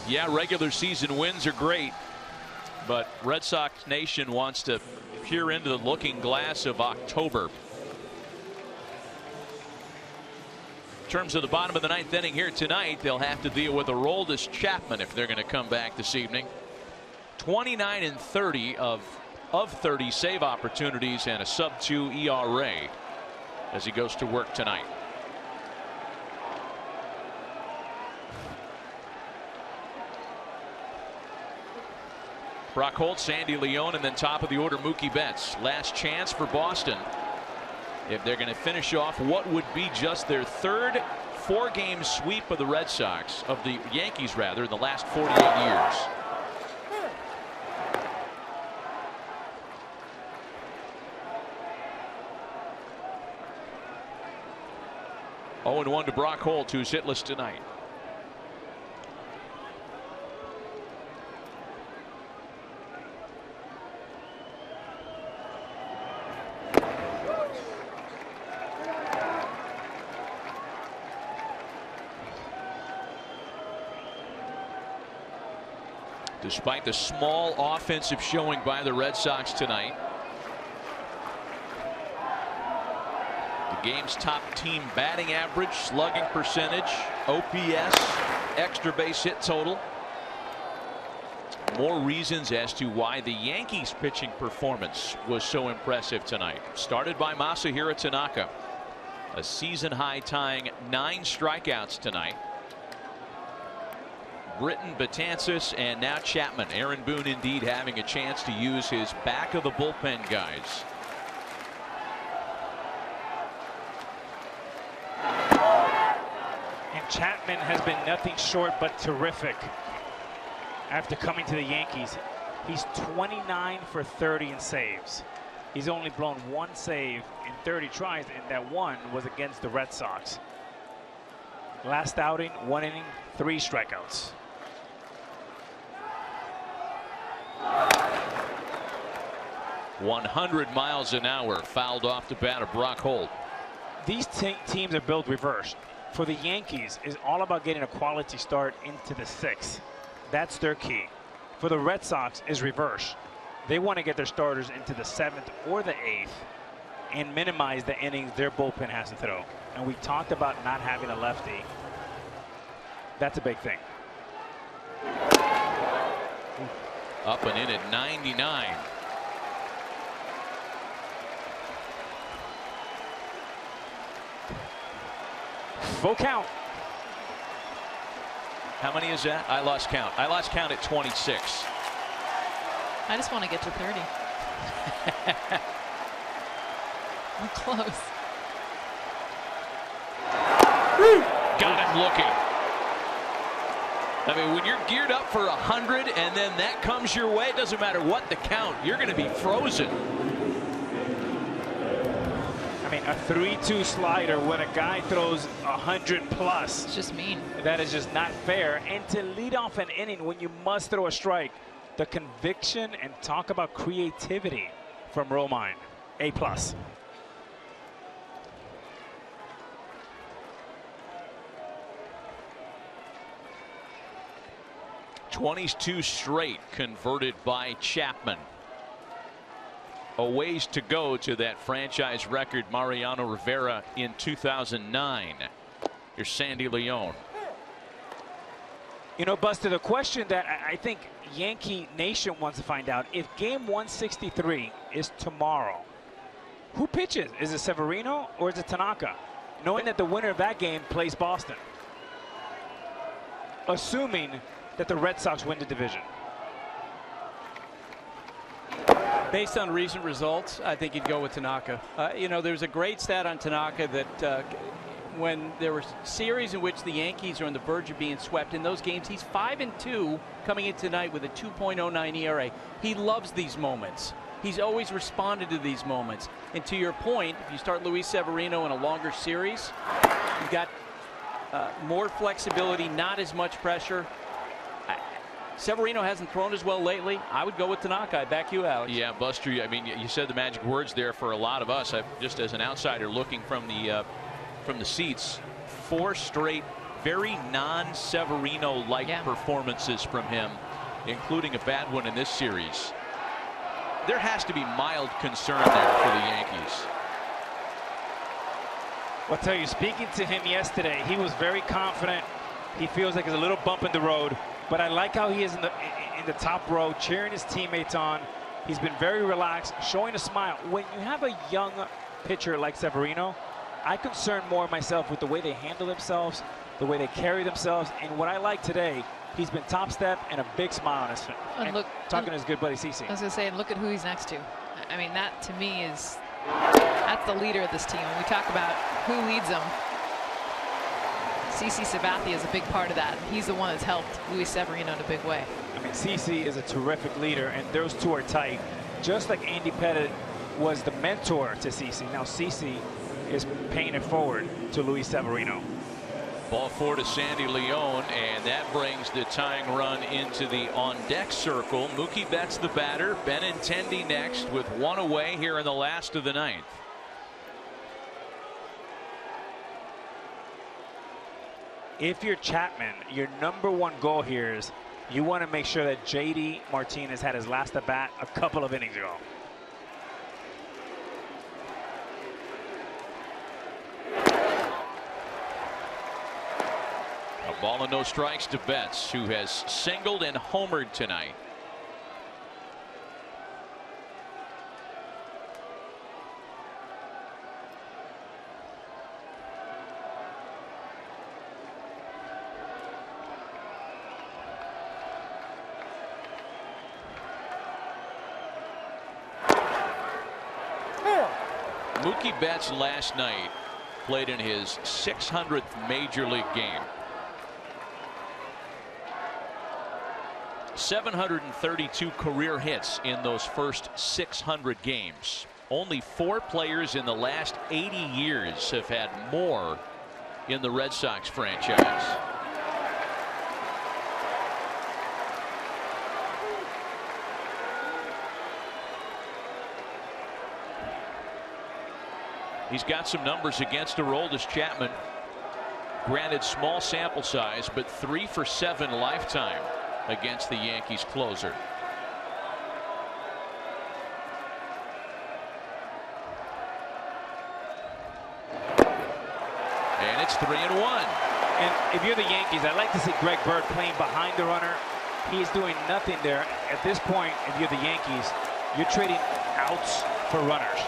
Yeah, regular season wins are great, but Red Sox Nation wants to peer into the looking glass of October. In terms of the bottom of the ninth inning here tonight, they'll have to deal with Aroldis Chapman if they're going to come back this evening. 29 and 30 of 30 save opportunities and a sub-2 ERA as he goes to work tonight. Brock Holt, Sandy Leon, and then top of the order Mookie Betts. Last chance for Boston if they're going to finish off what would be just their third 4-game sweep of the Red Sox, of the Yankees rather, in the last 48 years. Oh, and 1 to Brock Holt, who's hitless tonight. Despite the small offensive showing by the Red Sox tonight, the game's top team batting average, slugging percentage, OPS, extra base hit total. More reasons as to why the Yankees pitching performance was so impressive tonight. Started by Masahiro Tanaka, a season high tying 9 strikeouts tonight. Britton, Betances, and now Chapman. Aaron Boone indeed having a chance to use his back of the bullpen guys. And Chapman has been nothing short but terrific after coming to the Yankees. He's 29 for 30 in saves. He's only blown 1 save in 30 tries, and that one was against the Red Sox. Last outing, 1 inning, 3 strikeouts. 100 miles an hour fouled off the bat of Brock Holt. These teams are built reversed. For the Yankees, it's all about getting a quality start into the 6th. That's their key. For the Red Sox, is reverse. They want to get their starters into the 7th or the 8th and minimize the innings their bullpen has to throw. And we talked about not having a lefty. That's a big thing. Up and in at 99. Full count. How many is that? I lost count. I lost count at 26. I just want to get to 30. We're close. Got him looking. I mean, when you're geared up for 100 and then that comes your way, it doesn't matter what the count, you're going to be frozen. I mean, a 3-2 slider when a guy throws 100 plus. It's just mean. That is just not fair. And to lead off an inning when you must throw a strike, the conviction and talk about creativity from Romine. A+. 22 straight converted by Chapman. A ways to go to that franchise record Mariano Rivera in 2009. Here's Sandy Leon. You know, Buster, the question that I think Yankee Nation wants to find out, if game 163 is tomorrow, who pitches? Is it Severino or is it Tanaka? Knowing that the winner of that game plays Boston. Assuming that the Red Sox win the division. Based on recent results, I think you'd go with Tanaka. You know, there's a great stat on Tanaka that when there were series in which the Yankees are on the verge of being swept, in those games, he's 5-2 coming in tonight with a 2.09 ERA. He loves these moments. He's always responded to these moments. And to your point, if you start Luis Severino in a longer series, you've got more flexibility, not as much pressure. Severino hasn't thrown as well lately. I would go with Tanaka. I back you, Alex. Yeah, Buster, I mean, you said the magic words there for a lot of us. Just as an outsider looking from the seats, 4 straight very non-Severino-like performances from him, including a bad one in this series. There has to be mild concern there for the Yankees. I'll tell you, speaking to him yesterday, he was very confident. He feels like there's a little bump in the road, but I like how he is in the top row, cheering his teammates on. He's been very relaxed, showing a smile. When you have a young pitcher like Severino, I concern more myself with the way they handle themselves, the way they carry themselves, and what I like today, he's been top step and a big smile on his face. And look, talking to his good buddy CC. I was going to say, and look at who he's next to. I mean, that to me is, that's the leader of this team. When we talk about who leads them, CC Sabathia is a big part of that. He's the one that's helped Luis Severino in a big way. I mean, CC is a terrific leader, and those two are tight. Just like Andy Pettit was the mentor to CC, now CC is paying it forward to Luis Severino. Ball 4 to Sandy Leon, and that brings the tying run into the on-deck circle. Mookie Betts the batter. Benintendi next with one away here in the last of the ninth. If you're Chapman, your #1 goal here is you want to make sure that JD Martinez had his last at bat a couple of innings ago. A ball and no strikes to Betts, who has singled and homered tonight. Mookie Betts last night played in his 600th major league game. 732 career hits in those first 600 games. Only 4 players in the last 80 years have had more in the Red Sox franchise. He's got some numbers against Aroldis Chapman. Granted, small sample size, but 3 for 7 lifetime against the Yankees closer. And it's 3-1. And if you're the Yankees, I'd like to see Greg Bird playing behind the runner. He's doing nothing there. At this point, if you're the Yankees, you're trading outs for runners.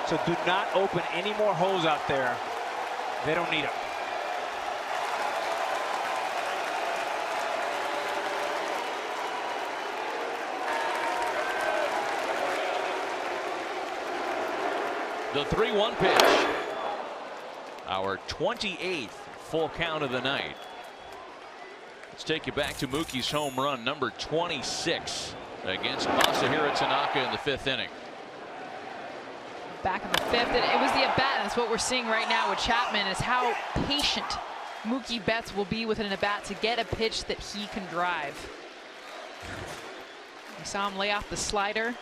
So do not open any more holes out there. They don't need them. The 3-1 pitch. Our 28th full count of the night. Let's take you back to Mookie's home run, number 26 against Masahiro Tanaka in the 5th inning. Back in the 5th, and it was the at-bat, and that's what we're seeing right now with Chapman, is how patient Mookie Betts will be with an at-bat to get a pitch that he can drive. We saw him lay off the slider,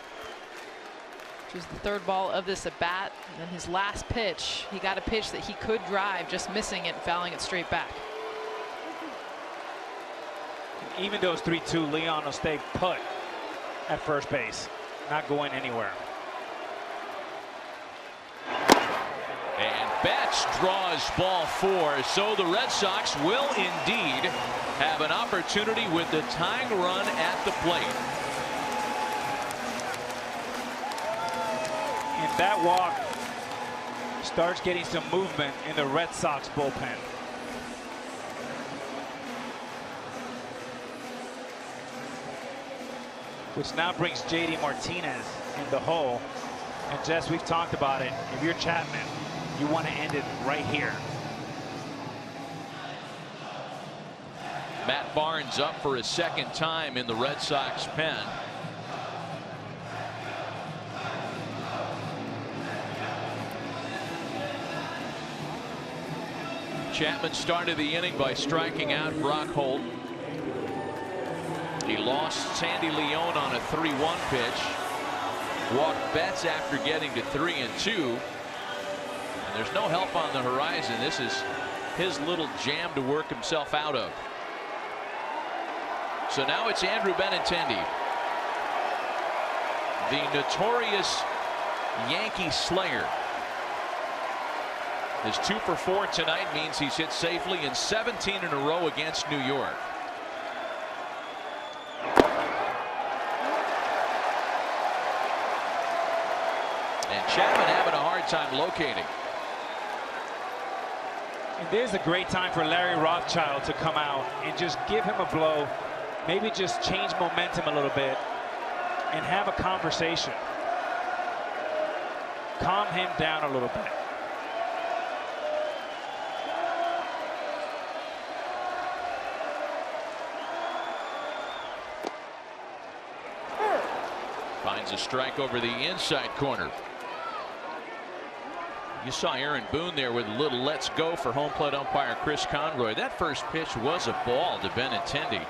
which was the 3rd ball of this at-bat. And then his last pitch, he got a pitch that he could drive, just missing it and fouling it straight back. Even though it's 3-2, Leon will stay put at first base, not going anywhere. And Betts draws ball 4, so the Red Sox will indeed have an opportunity with the tying run at the plate. And that walk starts getting some movement in the Red Sox bullpen. Which now brings JD Martinez in the hole. And Jess, we've talked about it. If you're Chapman, you want to end it right here. Matt Barnes up for his 2nd time in the Red Sox pen. Chapman started the inning by striking out Brock Holt. He lost Sandy Leon on a 3-1 pitch. Walked Betts after getting to 3-2. And there's no help on the horizon. This is his little jam to work himself out of. So now it's Andrew Benintendi, the notorious Yankee slayer. His 2 for 4 tonight means he's hit safely in 17 in a row against New York. And Chapman having a hard time locating. And there's a great time for Larry Rothschild to come out and just give him a blow, maybe just change momentum a little bit and have a conversation. Calm him down a little bit. Finds a strike over the inside corner. You saw Aaron Boone there with a little let's go for home plate umpire Chris Conroy. That first pitch was a ball to Benintendi.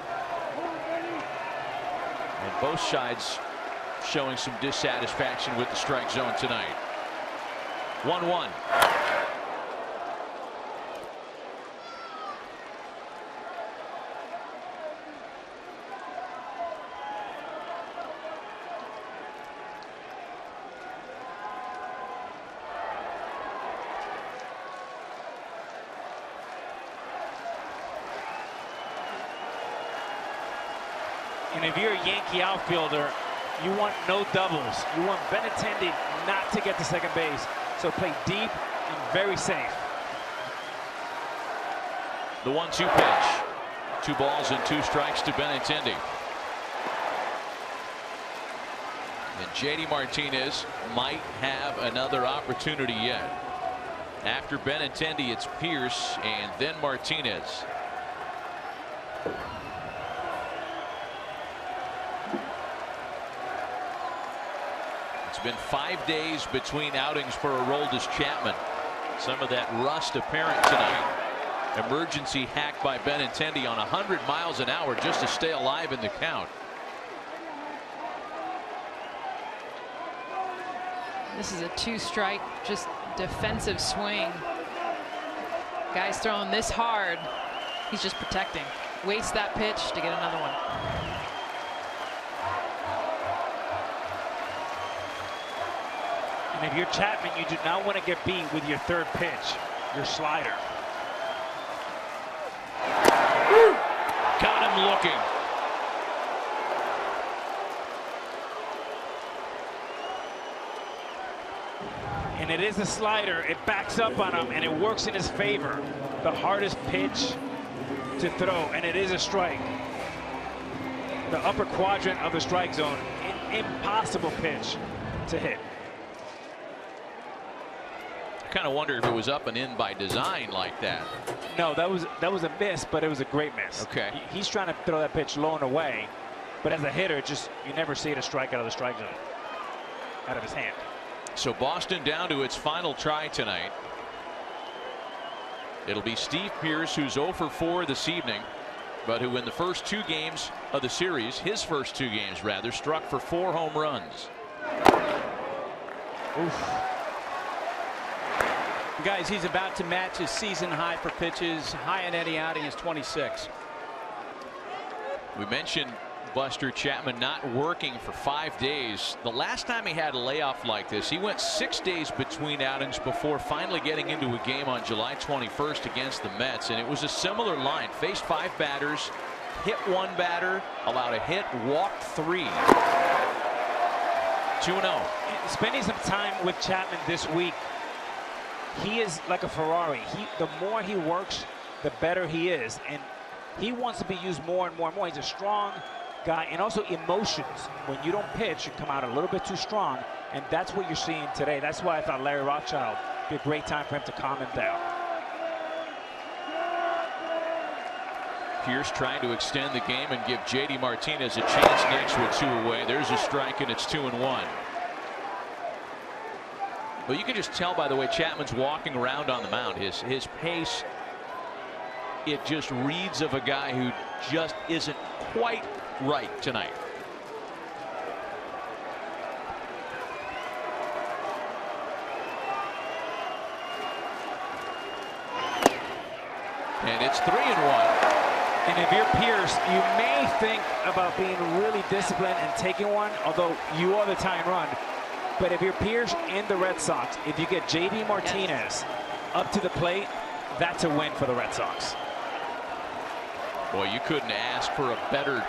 And both sides showing some dissatisfaction with the strike zone tonight. 1-1. And if you're a Yankee outfielder, you want no doubles. You want Benintendi not to get to second base. So play deep and very safe. The 1-2 pitch. 2 balls and 2 strikes to Benintendi. And JD Martinez might have another opportunity yet. After Benintendi, it's Pierce and then Martinez. It's been 5 days between outings for Aroldis Chapman. Some of that rust apparent tonight. Emergency hack by Benintendi on 100 miles an hour just to stay alive in the count. This is a 2-strike, just defensive swing. Guy's throwing this hard. He's just protecting. Waste that pitch to get another one. And if you're Chapman, you do not want to get beat with your third pitch, your slider. Got him looking. And it is a slider. It backs up on him and it works in his favor. The hardest pitch to throw, and it is a strike. The upper quadrant of the strike zone. An impossible pitch to hit. I kind of wonder if it was up and in by design like that. No, that was a miss, but it was a great miss. Okay. He's trying to throw that pitch low and away, but as a hitter, just you never see it a strike out of the strike zone, out of his hand. So Boston down to its final try tonight. It'll be Steve Pierce, who's 0 for 4 this evening, but who in the first 2 games of the series, his first 2 games rather, struck for 4 home runs. Oof. Guys, he's about to match his season high for pitches. High in any outing is 26. We mentioned Buster Chapman not working for 5 days. The last time he had a layoff like this, he went 6 days between outings before finally getting into a game on July 21st against the Mets. And it was a similar line. Faced 5 batters, hit 1 batter, allowed a hit, walked 3. 2-0. Spending some time with Chapman this week, he is like a Ferrari. The more he works, the better he is. And he wants to be used more and more and more. He's a strong guy. And also emotions. When you don't pitch, you come out a little bit too strong. And that's what you're seeing today. That's why I thought Larry Rothschild would be a great time for him to calm him down. Pierce trying to extend the game and give JD Martinez a chance next with 2 away. There's a strike and it's 2-1. Well, you can just tell by the way Chapman's walking around on the mound. His pace, it just reads of a guy who just isn't quite right tonight. And it's 3-1. And if you're Pierce, you may think about being really disciplined and taking one, although you are the tying run. But if you're Pierce and the Red Sox, if you get J.D. Martinez up to the plate, that's a win for the Red Sox. Boy, you couldn't ask for a better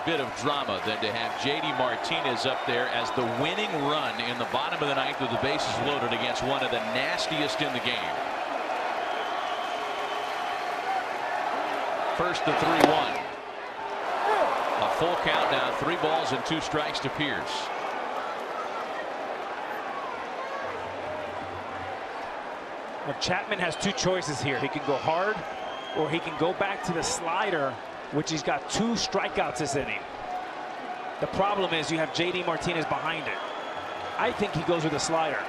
bit of drama than to have J.D. Martinez up there as the winning run in the bottom of the ninth with the bases loaded against one of the nastiest in the game. First the 3-1. A full count now, 3 balls and 2 strikes to Pierce. Well, Chapman has 2 choices here. He can go hard or he can go back to the slider, which he's got 2 strikeouts this inning. The problem is you have J.D. Martinez behind it. I think he goes with the slider.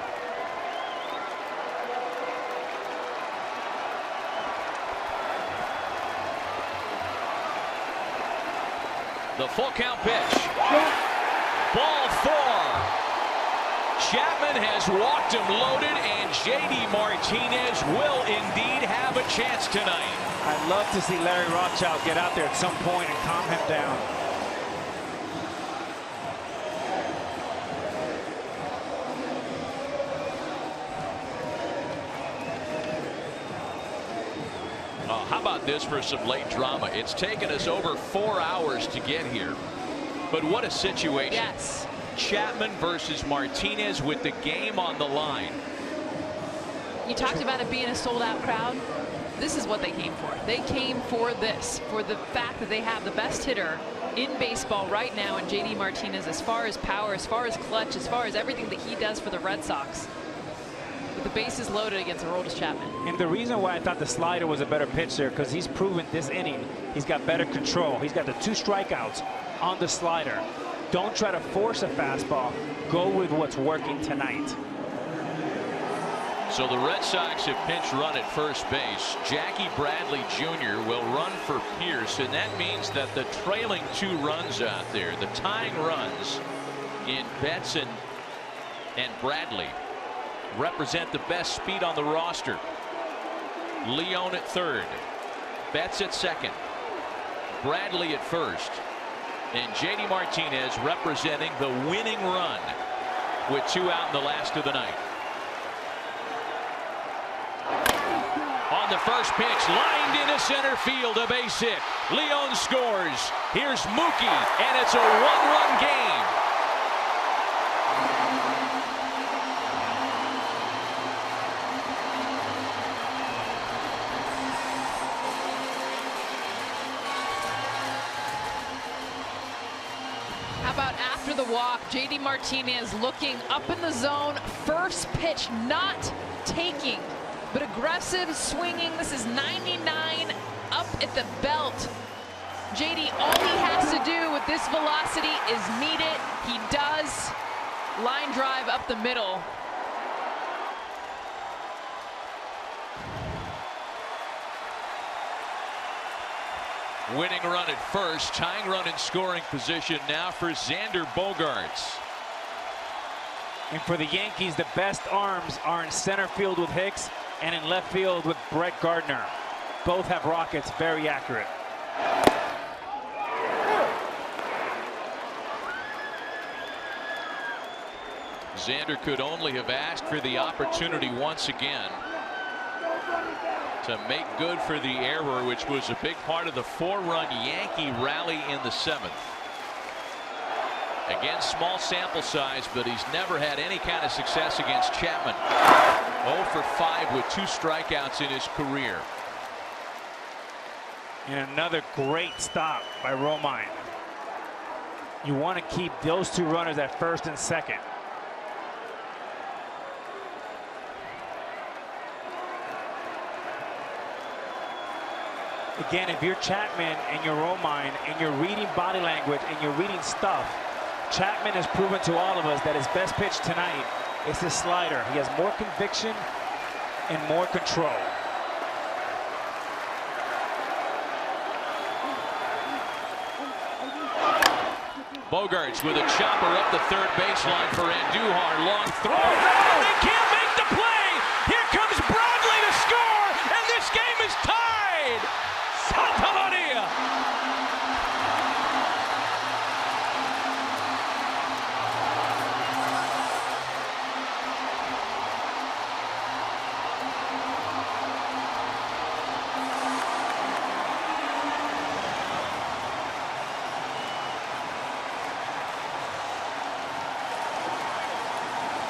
The full count pitch. Ball 4. Chapman has walked him loaded, and J.D. Martinez will indeed have a chance tonight. I'd love to see Larry Rothschild get out there at some point and calm him down. How about this for some late drama? It's taken us over 4 hours to get here. But what a situation. Yes. Chapman versus Martinez with the game on the line. You talked about it being a sold-out crowd. This is what they came for. They came for this, for the fact that they have the best hitter in baseball right now in J.D. Martinez, as far as power, as far as clutch, as far as everything that he does for the Red Sox. With the bases loaded against Aroldis Chapman. And the reason why I thought the slider was a better pitch there, because he's proven this inning he's got better control. He's got the 2 strikeouts on the slider. Don't try to force a fastball. Go with what's working tonight. So the Red Sox have pinch run at first base. Jackie Bradley Jr. will run for Pierce, and that means that the trailing 2 runs out there, the tying runs in Betts and Bradley, represent the best speed on the roster. Leone at third, Betts at second, Bradley at first, and J.D. Martinez representing the winning run with 2 out in the last of the night. On the first pitch, lined into center field, a base hit. Leone scores. Here's Mookie, and it's a 1-run game. How about after the walk, J.D. Martinez looking up in the zone, first pitch not taking, but aggressive swinging. This is 99 up at the belt. J.D., all he has to do with this velocity is meet it. He does. Line drive up the middle. Winning run at first, tying run in scoring position now for Xander Bogaerts. And for the Yankees, the best arms are in center field with Hicks and in left field with Brett Gardner. Both have rockets, very accurate. Xander could only have asked for the opportunity once again to make good for the error, which was a big part of the 4-run Yankee rally in the 7th. Again, small sample size, but he's never had any kind of success against Chapman. 0 for 5 with 2 strikeouts in his career. And another great stop by Romine. You want to keep those 2 runners at first and second. Again, if you're Chapman and you're Romine and you're reading body language and you're reading stuff, Chapman has proven to all of us that his best pitch tonight is his slider. He has more conviction and more control. Bogaerts with a chopper up the third baseline for Andujar. Long throw. They can't make the play. Here comes Bradley to score, and this game is tied.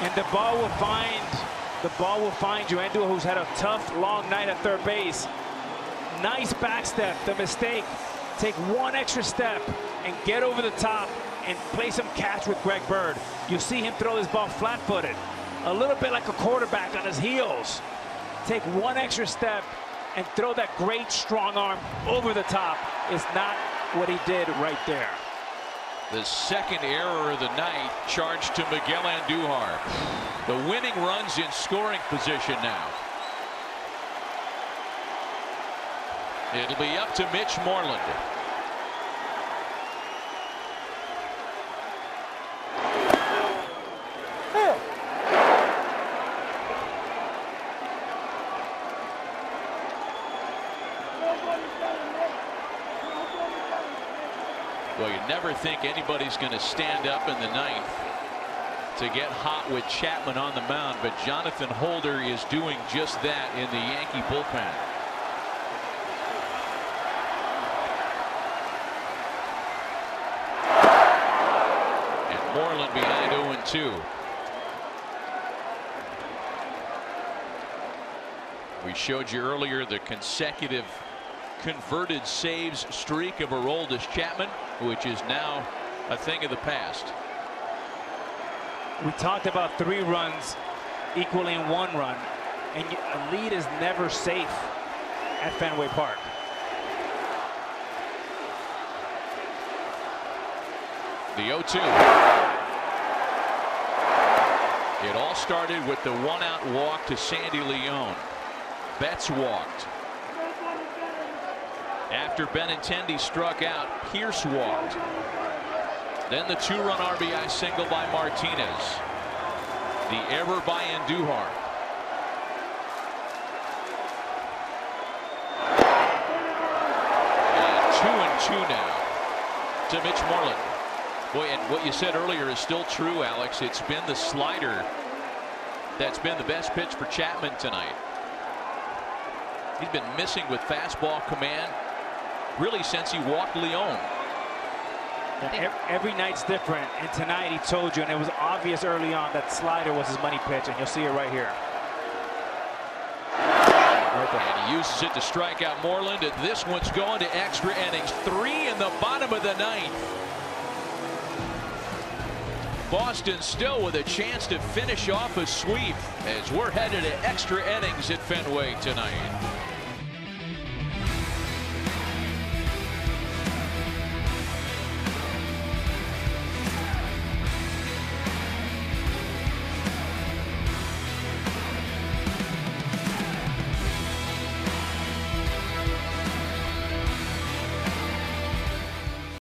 And the ball will find you. Andujar, who's had a tough, long night at third base. Nice back step. The mistake. Take one extra step and get over the top and play some catch with Greg Bird. You see him throw this ball flat-footed, a little bit like a quarterback on his heels. Take one extra step and throw that great strong arm over the top. Is not what he did right there. The second error of the night charged to Miguel Andujar. The winning run's in scoring position now. It'll be up to Mitch Moreland. Well, you never think anybody's going to stand up in the ninth to get hot with Chapman on the mound, but Jonathan Holder is doing just that in the Yankee bullpen. And Moreland behind 0-2. We showed you earlier the consecutive converted saves streak of Aroldis Chapman, which is now a thing of the past. We talked about 3 runs equaling 1 run, and a lead is never safe at Fenway Park. The 0-2. It all started with the 1-out walk to Sandy Leon. Betts walked. After Benintendi struck out, Pierce walked. Then the 2-run RBI single by Martinez. The error by Andujar. And 2-2 now to Mitch Moreland. Boy, and what you said earlier is still true, Alex. It's been the slider that's been the best pitch for Chapman tonight. He's been missing with fastball command really since he walked Leon. Every night's different, and tonight he told you, and it was obvious early on, that slider was his money pitch, and you'll see it right here. And he uses it to strike out Moreland, and this one's going to extra innings. 3 in the bottom of the ninth. Boston still with a chance to finish off a sweep as we're headed to extra innings at Fenway tonight.